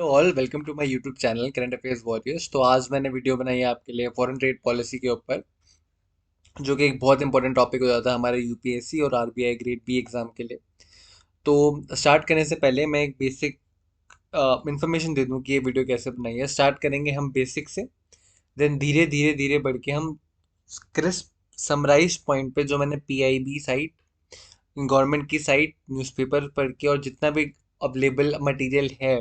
All welcome to my YouTube channel current affairs warriors. तो आज मैंने वीडियो बनाई है आपके लिए फॉरेन ट्रेड पॉलिसी के ऊपर, जो कि एक बहुत इंपॉर्टेंट टॉपिक हो जाता है हमारे यूपीएससी और आरबीआई ग्रेड बी एग्जाम के लिए। तो स्टार्ट करने से पहले मैं एक बेसिक इंफॉर्मेशन दे दूं कि ये वीडियो कैसे बनाई है। स्टार्ट करेंगे हम बेसिक से, देन धीरे धीरे धीरे बढ़ के हम क्रिस्प समराइज पॉइंट पे, जो मैंने पीआईबी साइट, गवर्नमेंट की साइट, न्यूज़पेपर पढ़ के और जितना भी अवेलेबल मटेरियल है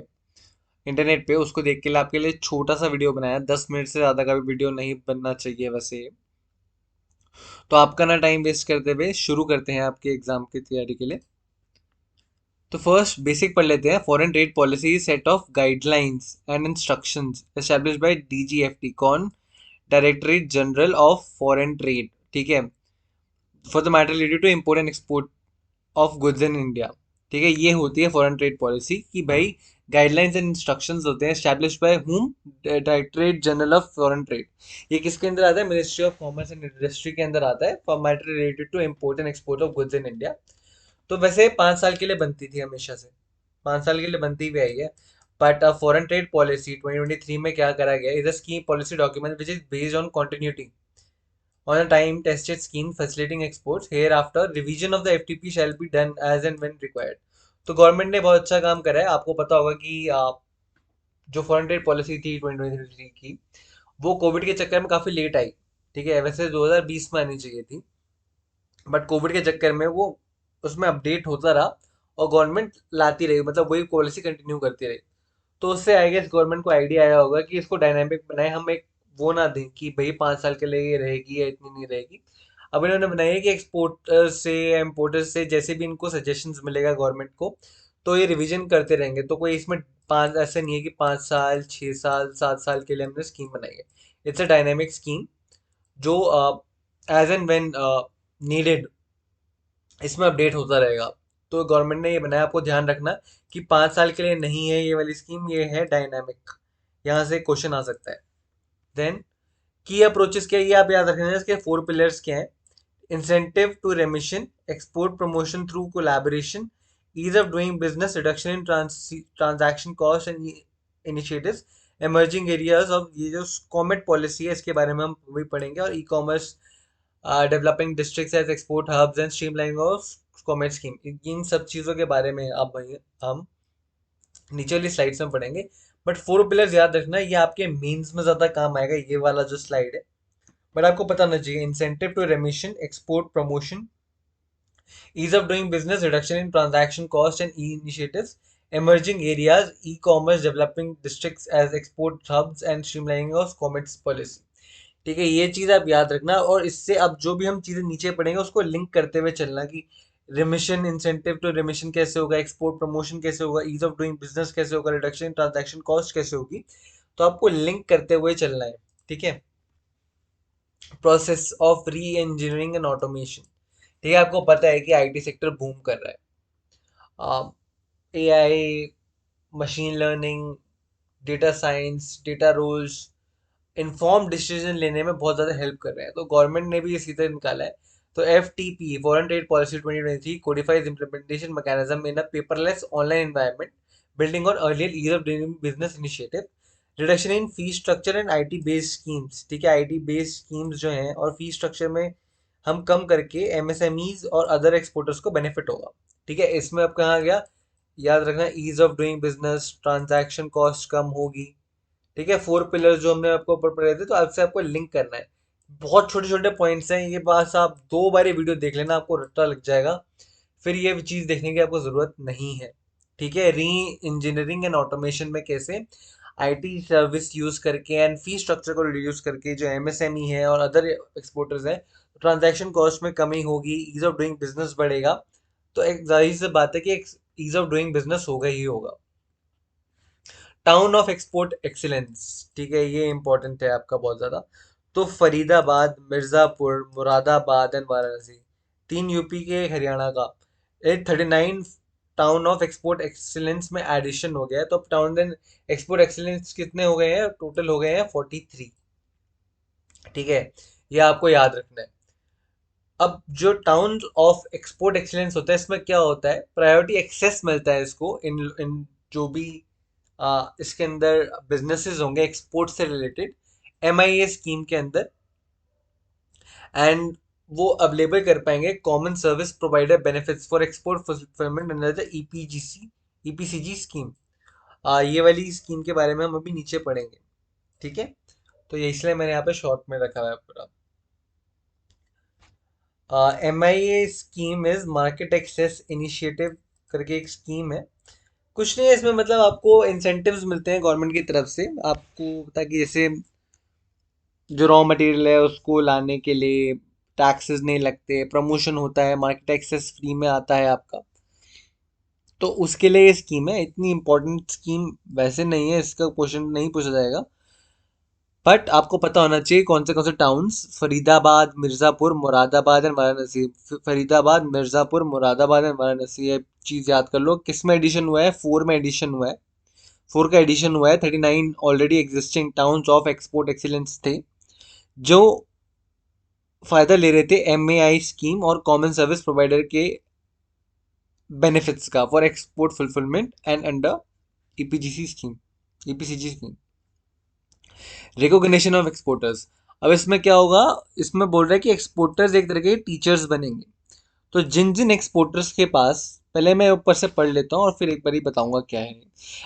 इंटरनेट पे, उसको देख के लिए आपके लिए छोटा सा वीडियो बनाया। 10 मिनट से ज़्यादा का भी वीडियो नहीं बनना चाहिए वैसे। तो आपका ना टाइम वेस्ट करते हुए शुरू करते हैं आपके एग्जाम की तैयारी के लिए। तो फर्स्ट बेसिक पढ़ लेते हैं। Foreign trade policy set of guidelines and instructions established by DGFT. कौन? Directorate general of foreign trade. ठीक है। For the matter related to import and export of goods in India. ठीक है, ये होती है फॉरेन ट्रेड पॉलिसी कि भाई गाइडलाइंस एंड इंस्ट्रक्शंस होते हैं established by whom? Directorate general of foreign trade. ये किसके अंदर आता है? Ministry of commerce and industry के अंदर आता है, for matter related to import and export of goods in India. तो वैसे 5 साल के लिए बनती थी हमेशा से, 5 साल के लिए बनती हुई आई है। बट फॉरेन ट्रेड पॉलिसी 2023 में क्या करा गया? Is a scheme policy document which is based on continuity on a time-tested scheme facilitating exports. Hereafter, revision of the FTP shall be done as and when required. तो government ने बहुत अच्छा काम करा है। आपको पता होगा कि जो फॉरेन ट्रेड पॉलिसी थी 2023 की, वो कोविड के चक्कर में काफ़ी लेट आई। ठीक है, वैसे 2020 में आनी चाहिए थी, बट कोविड के चक्कर में वो उसमें अपडेट होता रहा और गवर्नमेंट लाती रही, मतलब वही पॉलिसी कंटिन्यू करती रही। तो उससे आई गेस गवर्नमेंट को आइडिया आया होगा कि इसको डायनामिक बनाए, हम एक वो ना दें कि भाई 5 साल के लिए ये रहेगी या इतनी नहीं रहेगी। अब इन्होंने बनाई है कि एक्सपोर्टर से या इम्पोर्टर से जैसे भी इनको सजेशंस मिलेगा गवर्नमेंट को, तो ये रिवीजन करते रहेंगे। तो कोई इसमें पाँच ऐसे नहीं है कि 5 साल, 6 साल, 7 साल के लिए हमने स्कीम बनाई है। इट्स अ डायनेमिक स्कीम जो एज एंड व्हेन नीडेड इसमें अपडेट होता रहेगा। तो गवर्नमेंट ने ये बनाया, आपको ध्यान रखना कि 5 साल के लिए नहीं है ये वाली स्कीम, ये है डायनामिक। यहाँ से क्वेश्चन आ सकता है। देन की अप्रोचेस क्या है, ये आप याद रखना। इसके 4 पिलर्स क्या है? Incentive to remission, export promotion through collaboration, ease of doing business, reduction in transaction cost and initiatives, emerging areas of, ये जो कॉमेट पॉलिसी है इसके बारे में हम भी पढ़ेंगे, और e commerce developing districts as export hubs and streamlining of SCOMET scheme. इन सब चीज़ों के बारे में आप हम नीचे वाली स्लाइड्स में पढ़ेंगे। बट 4 पिलर्स याद रखना, ये आपके मीन्स में ज़्यादा काम आएगा, ये वाला जो स्लाइड है। बट आपको पता होना चाहिए incentive to remission, export promotion, ease of doing business, reduction in transaction cost and e-initiatives, emerging areas, e-commerce, developing districts as export hubs and streamlining of commerce policy। ठीक है, ये चीज़ आप याद रखना, और इससे अब जो भी हम चीज़ें नीचे पढ़ेंगे उसको लिंक करते हुए चलना कि रिमिशन, इंसेंटिव टू रिमिशन कैसे होगा, एक्सपोर्ट प्रमोशन कैसे होगा, ईज ऑफ डूइंग बिजनेस कैसे होगा, रिडक्शन इन ट्रांजैक्शन कॉस्ट कैसे होगी। तो आपको लिंक करते हुए चलना है। ठीक है। प्रोसेस ऑफ री इंजीनियरिंग एंड ऑटोमेशन। ठीक है, आपको पता है कि आईटी सेक्टर बूम कर रहा है। AI, machine learning, data science, data rules inform decision लेने में बहुत ज़्यादा हेल्प कर रहे हैं। तो गवर्नमेंट ने भी ये सीधे निकाला है। तो F T P, foreign trade policy 2023, codifies implementation mechanism in a paperless online environment, building on earlier ease of doing business initiative, reduction in fee structure and IT based schemes. ठीक है, IT based schemes जो हैं और fee structure में हम कम करके MSMEs और other exporters को बेनिफिट होगा। ठीक है, इसमें अब कहाँ गया? याद रखना, ease of doing business, transaction cost कम होगी। ठीक है, 4 पिलर्स जो हमने आपको ऊपर पढ़े थे, तो आपसे आपको लिंक करना है। बहुत छोटे छोटे पॉइंट्स हैं, ये बस आप 2 बार ये वीडियो देख लेना, आपको रट्टा लग जाएगा। फिर ये चीज़ देखने की आपको ज़रूरत नहीं है। ठीक है, री इंजीनियरिंग एंड ऑटोमेशन में कैसे आईटी सर्विस यूज़ करके एंड फी स्ट्रक्चर को रिड्यूस करके जो एमएसएमई है और अदर एक्सपोर्टर्स हैं, ट्रांजैक्शन कॉस्ट में कमी होगी, ईज ऑफ डूइंग बिजनेस बढ़ेगा। तो एक जाहिर सी बात है कि ईज ऑफ डूइंग बिजनेस होगा ही होगा। Town of export excellence. ठीक है, ये इंपॉर्टेंट है आपका बहुत ज़्यादा। तो फरीदाबाद, मिर्ज़ापुर, मुरादाबाद एंड वाराणसी, 3 यूपी के, हरियाणा का। 839 टाउन ऑफ एक्सपोर्ट एक्सीलेंस में एडिशन हो गया है। तो अब टाउन एंड एक्सपोर्ट एक्सीलेंस कितने हो गए हैं? टोटल हो गए हैं 43। ठीक है, ये आपको याद रखना है। अब जो टाउन ऑफ एक्सपोर्ट एक्सीलेंस होता है, इसमें क्या होता है? प्रायोरिटी एक्सेस मिलता है इसको इन इन जो भी इसके अंदर बिजनेसेस होंगे एक्सपोर्ट से रिलेटेड MIA स्कीम के अंदर, एंड वो अवेलेबल कर पाएंगे common service provider benefits for export fulfilment under the EPCG scheme. ये वाली स्कीम के बारे में हम अभी नीचे पढ़ेंगे, ठीक है। तो ये इसलिए मैंने यहाँ पे शॉर्ट में रखा हुआ है पूरा। MIA scheme is market access initiative करके एक स्कीम है। कुछ नहीं है इसमें, मतलब आपको इंसेंटिव्स मिलते हैं गवर्नमेंट की तरफ से आपको, ताकि जैसे जो रॉ मटेरियल है उसको लाने के लिए टैक्सेस नहीं लगते, प्रमोशन होता है, मार्केट एक्सेस फ्री में आता है आपका। तो उसके लिए ये स्कीम है। इतनी इंपॉर्टेंट स्कीम वैसे नहीं है, इसका क्वेश्चन नहीं पूछा जाएगा, बट आपको पता होना चाहिए कौन से towns, Faridabad, Mirzapur, Moradabad and Varanasi. Faridabad, Mirzapur, Moradabad and Varanasi, ये चीज़ याद कर लो। किस में एडिशन हुआ है? 4 में एडिशन हुआ है। 4 का एडिशन हुआ है। 39 already existing towns of export excellence थे जो फ़ायदा ले रहे थे MAI स्कीम और कॉमन सर्विस प्रोवाइडर के बेनिफिट्स का for export fulfilment and under EPGC scheme, EPCG scheme. Recognition of exporters. अब इसमें क्या होगा, इसमें बोल रहा है कि एक्सपोर्टर्स एक तरह के टीचर्स बनेंगे। तो जिन जिन एक्सपोर्टर्स के पास, पहले मैं ऊपर से पढ़ लेता हूँ और फिर एक बार ही बताऊंगा क्या है।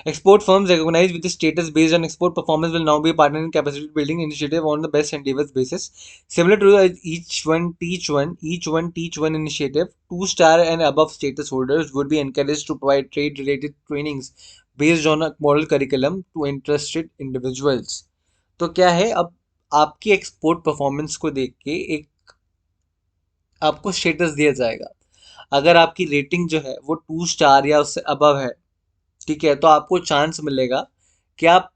Export firms recognise with status based on export performance will now be partner in capacity building initiative on the best endeavours basis similar to each one teach one initiative. 2 star and above status holders would be encouraged to provide trade related trainings based on a model curriculum to interested individuals. तो क्या है, अब आपकी export performance को देख के एक आपको स्टेटस दिया जाएगा। अगर आपकी रेटिंग जो है वो 2 स्टार या उससे अबव है, ठीक है, तो आपको चांस मिलेगा कि आप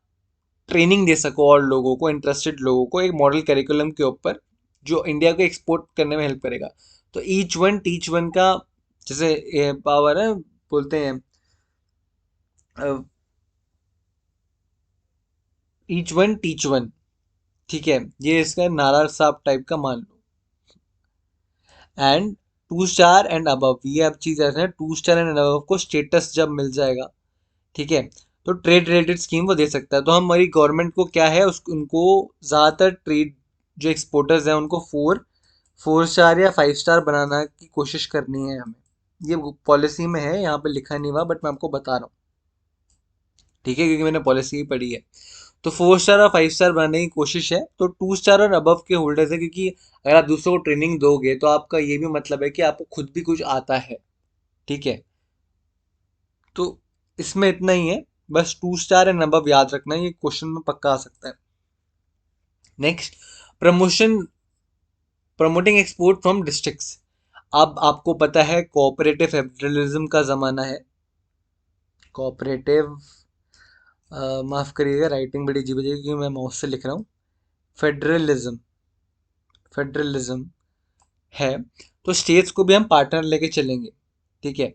ट्रेनिंग दे सको और लोगों को, इंटरेस्टेड लोगों को, एक मॉडल करिकुलम के ऊपर जो इंडिया को एक्सपोर्ट करने में हेल्प करेगा। तो ईच वन टीच वन का जैसे पावर है, बोलते हैं ईच वन टीच वन, ठीक है, ये इसका नारा साहब टाइप का मान लो। एंड 2 स्टार एंड अबव, ये अब चीज ऐसे है, 2 स्टार एंड अबव को स्टेटस जब मिल जाएगा, ठीक है, तो ट्रेड रिलेटेड स्कीम वो दे सकता है। तो हमारी गवर्नमेंट को क्या है, उसको उनको ज़्यादातर ट्रेड जो एक्सपोर्टर्स हैं उनको 4 स्टार या 5 स्टार बनाना की कोशिश करनी है हमें। ये पॉलिसी में है, यहाँ पे लिखा नहीं हुआ, बट मैं आपको बता रहा हूँ, ठीक है, क्योंकि मैंने पॉलिसी ही पढ़ी है। तो 4 स्टार और 5 स्टार बनाने की कोशिश है। तो 2 स्टार और अबव के होल्डर्स है, क्योंकि अगर आप दूसरों को ट्रेनिंग दोगे तो आपका ये भी मतलब है कि आपको खुद भी कुछ आता है, ठीक है। तो इसमें इतना ही है, बस 2 स्टार एंड अबव याद रखना, ये क्वेश्चन में पक्का आ सकता है। Next, promotion, promoting export from districts. अब आपको पता है कोऑपरेटिव फेडरलिज्म का ज़माना है। कोऑपरेटिव, माफ़ करिएगा राइटिंग बड़ी अजीब है क्योंकि मैं माउस से लिख रहा हूँ। फेडरलिज्म, फेडरलिज्म है, तो स्टेट्स को भी हम पार्टनर लेके चलेंगे, ठीक है।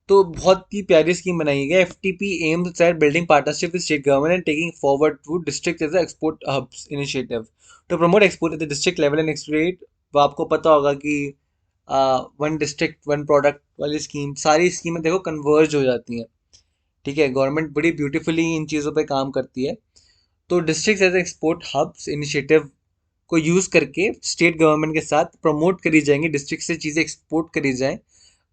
तो बहुत ही प्यारी स्कीम बनाई गई। FTP aims at building partnership with state government and taking forward to district as export hubs initiative to promote export at the district level and export. वो आपको पता होगा कि वन डिस्ट्रिक्ट वन प्रोडक्ट वाली scheme, सारी स्कीमें देखो converge हो जाती हैं, ठीक है। गवर्नमेंट बड़ी ब्यूटीफुली इन चीज़ों पे काम करती है। तो district as export hubs initiative को यूज़ करके स्टेट गवर्नमेंट के साथ प्रमोट करी जाएंगी, डिस्ट्रिक्ट से चीज़ें एक्सपोर्ट करी जाएं।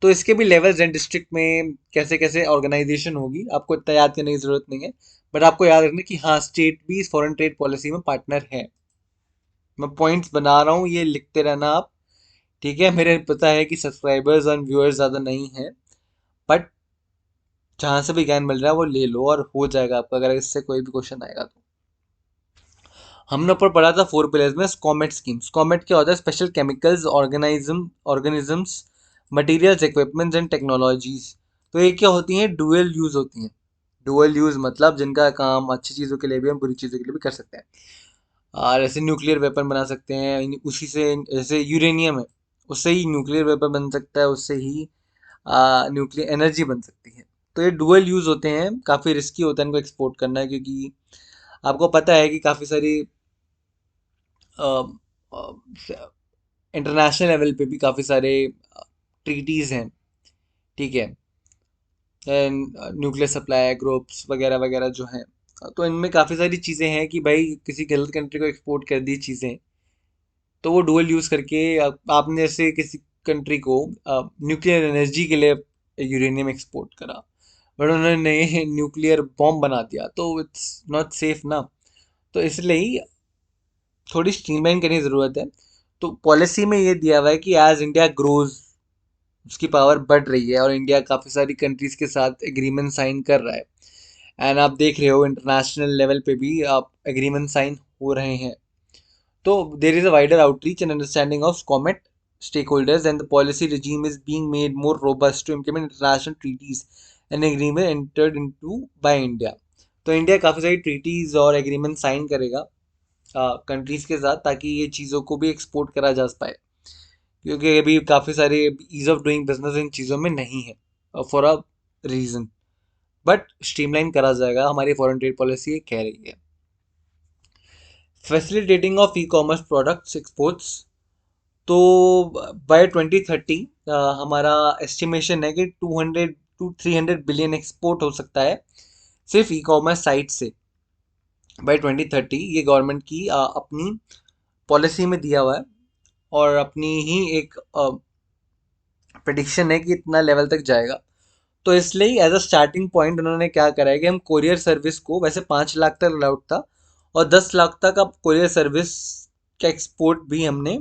तो इसके भी लेवल्स हैं, डिस्ट्रिक्ट में कैसे कैसे ऑर्गेनाइजेशन होगी, आपको इतना याद करने की ज़रूरत नहीं है, बट आपको याद रखना कि हाँ, स्टेट भी इस फॉरेन ट्रेड पॉलिसी में पार्टनर है। मैं पॉइंट्स बना रहा हूँ, ये लिखते रहना आप, ठीक है। मेरे पता है कि सब्सक्राइबर्स और व्यूअर्स ज़्यादा नहीं हैं, बट जहाँ से भी ज्ञान मिल रहा है वो ले लो और हो जाएगा आपका, अगर इससे कोई भी क्वेश्चन आएगा तो। हमने ऊपर पढ़ा था 4 पिलर्स में स्कॉमेट स्कीम। स्कॉमेट क्या होता है? Special chemicals, organisms, materials, equipments and technologies. तो ये क्या होती हैं? डुअल यूज होती हैं। डुअल यूज मतलब जिनका काम अच्छी चीज़ों के लिए भी हम बुरी चीज़ों के लिए भी कर सकते हैं। और ऐसे न्यूक्लियर वेपन बना सकते हैं, उसी से, जैसे यूरेनियम है, उससे ही न्यूक्लियर वेपन बन सकता है, उससे ही न्यूक्लियर एनर्जी बन सकती है। तो ये डुअल यूज़ होते हैं, काफ़ी रिस्की होता है इनको एक्सपोर्ट करना, क्योंकि आपको पता है कि काफ़ी सारी इंटरनेशनल लेवल पे भी काफ़ी सारे ट्रीटीज़ हैं, ठीक है। एंड न्यूक्लियर सप्लाई ग्रुप्स वगैरह वगैरह जो हैं। तो इनमें काफ़ी सारी चीज़ें हैं कि भाई किसी गलत कंट्री को एक्सपोर्ट कर दी चीज़ें, तो वो डुअल यूज़ करके आपने जैसे किसी कंट्री को न्यूक्लियर एनर्जी के लिए यूरेनियम एक्सपोर्ट करा, बट उन्होंने न्यूक्लियर बॉम्ब बना दिया, तो इट्स नॉट सेफ ना। तो इसलिए थोड़ी स्ट्रीमलाइन करने की ज़रूरत है। तो पॉलिसी में ये दिया हुआ है कि एज इंडिया ग्रोज, उसकी पावर बढ़ रही है और इंडिया काफ़ी सारी कंट्रीज़ के साथ एग्रीमेंट साइन कर रहा है। एंड आप देख रहे हो इंटरनेशनल लेवल पे भी आप एग्रीमेंट साइन हो रहे हैं। तो there is a wider outreach and understanding of comet stakeholders, and the policy regime is being made more robust to implement international treaties and agreement entered into by India. तो India काफ़ी सारी treaties और agreement sign करेगा countries के साथ, ताकि ये चीज़ों को भी एक्सपोर्ट करा जा पाए, क्योंकि अभी काफ़ी सारे ईज ऑफ डूइंग बिजनेस इन चीज़ों में नहीं है for a reason, but streamline करा जाएगा, हमारी फॉरेन ट्रेड पॉलिसी ये कह रही है। Facilitating of e commerce products exports, तो बाय 2030 हमारा एस्टिमेशन है कि 200 to 300 बिलियन एक्सपोर्ट हो सकता है सिर्फ ई कॉमर्स साइट से बाय 2030। ये गवर्नमेंट की अपनी पॉलिसी में दिया हुआ है, और अपनी ही एक प्रेडिक्शन है कि इतना लेवल तक जाएगा। तो इसलिए एज अ स्टार्टिंग पॉइंट उन्होंने क्या करा है कि हम कोरियर सर्विस को, वैसे 5 लाख तक अलाउड था और 10 लाख तक अब कोरियर सर्विस का एक्सपोर्ट भी हमने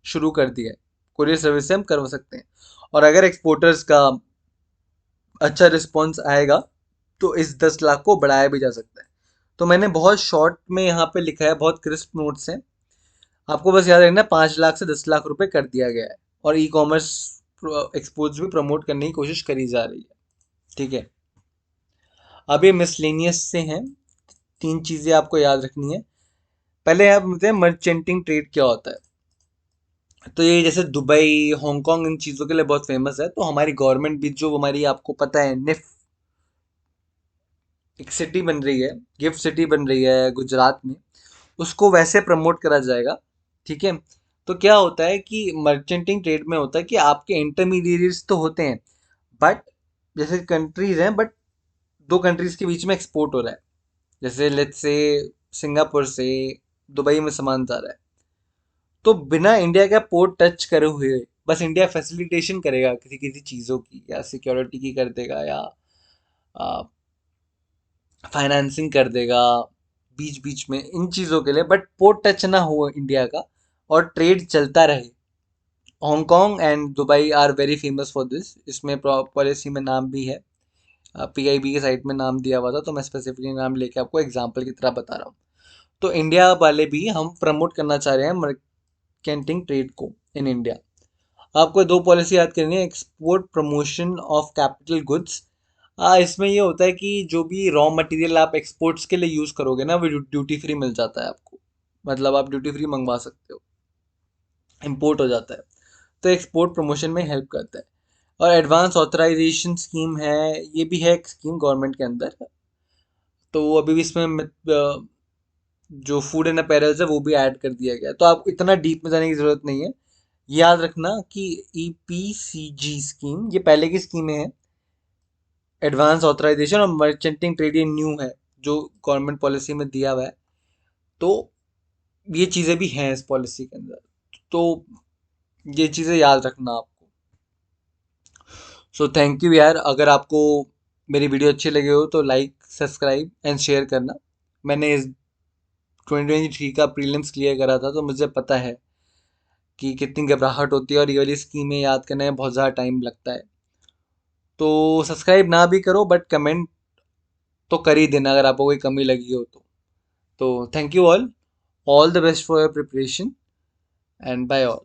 शुरू कर दिया है। कोरियर सर्विस से हम कर सकते हैं, और अगर एक्सपोर्टर्स का अच्छा रिस्पॉन्स आएगा तो इस 10 लाख को बढ़ाया भी जा सकता है। तो मैंने बहुत शॉर्ट में यहाँ पे लिखा है, बहुत क्रिस्प नोट्स हैं, आपको बस याद रखना 5 लाख से 10 लाख रुपए कर दिया गया है, और ई कॉमर्स एक्सपोर्ट्स भी प्रमोट करने की कोशिश करी जा रही है। ठीक है, अब ये मिसलेनियस से हैं, 3 चीज़ें आपको याद रखनी है। पहले आप बताते हैं मर्चेंटिंग ट्रेड क्या होता है। तो ये जैसे दुबई, हांगकांग इन चीज़ों के लिए बहुत फेमस है, तो हमारी गवर्नमेंट भी, जो हमारी आपको पता है निफ एक सिटी बन रही है, गिफ्ट सिटी बन रही है गुजरात में, उसको वैसे प्रमोट करा जाएगा। ठीक है, तो क्या होता है कि मर्चेंटिंग ट्रेड में होता है कि आपके इंटरमीडिएट्स तो होते हैं, बट जैसे कंट्रीज हैं, बट 2 कंट्रीज के बीच में एक्सपोर्ट हो रहा है, जैसे लेट्स से सिंगापुर से दुबई में सामान जा रहा है, तो बिना इंडिया का पोर्ट टच करे हुए बस इंडिया फैसिलिटेशन करेगा किसी किसी चीज़ों की, या सिक्योरिटी की कर देगा, या फाइनेंसिंग कर देगा बीच बीच में इन चीज़ों के लिए, बट पोर्ट टच ना हो इंडिया का और ट्रेड चलता रहे। Hong Kong and Dubai are very famous for this, इसमें पॉलिसी में नाम भी है, पीआईबी के साइट में नाम दिया हुआ था, तो मैं स्पेसिफिकली नाम लेके आपको एग्जांपल की तरह बता रहा हूँ। तो इंडिया वाले भी हम प्रमोट करना चाह रहे हैं मर्केंटिंग ट्रेड को इन इंडिया। आपको 2 पॉलिसी याद करनी है, export promotion of capital goods. इसमें ये होता है कि जो भी रॉ मटेरियल आप एक्सपोर्ट्स के लिए यूज़ करोगे ना, वो ड्यूटी फ्री मिल जाता है आपको, मतलब आप ड्यूटी फ्री मंगवा सकते हो, इम्पोर्ट हो जाता है, तो एक्सपोर्ट प्रमोशन में हेल्प करता है। और एडवांस ऑथराइजेशन स्कीम है, ये भी है एक स्कीम गवर्नमेंट के अंदर, तो अभी भी इसमें जो फूड एंड अपैरल्स है वो भी ऐड कर दिया गया है, तो आपको इतना डीप में जाने की ज़रूरत नहीं है। याद रखना कि ईपीसीजी स्कीम ये पहले की स्कीमें हैं, एडवांस ऑथराइजेशन और मर्चेंटिंग ट्रेड ये न्यू है जो गवर्नमेंट पॉलिसी में दिया हुआ है। तो ये चीज़ें भी हैं इस पॉलिसी के अंदर, तो ये चीज़ें याद रखना आपको। सो थैंक यू यार, अगर आपको मेरी वीडियो अच्छी लगी हो तो लाइक, सब्सक्राइब एंड शेयर करना। मैंने इस 2023 का प्रीलिम्स क्लियर करा था, तो मुझे पता है कि कितनी घबराहट होती है और ये वाली स्कीमें याद करने में बहुत ज़्यादा टाइम लगता है। तो सब्सक्राइब ना भी करो, बट कमेंट तो कर ही देना अगर आपको कोई कमी लगी हो तो thank you all the best for your preparation and bye all.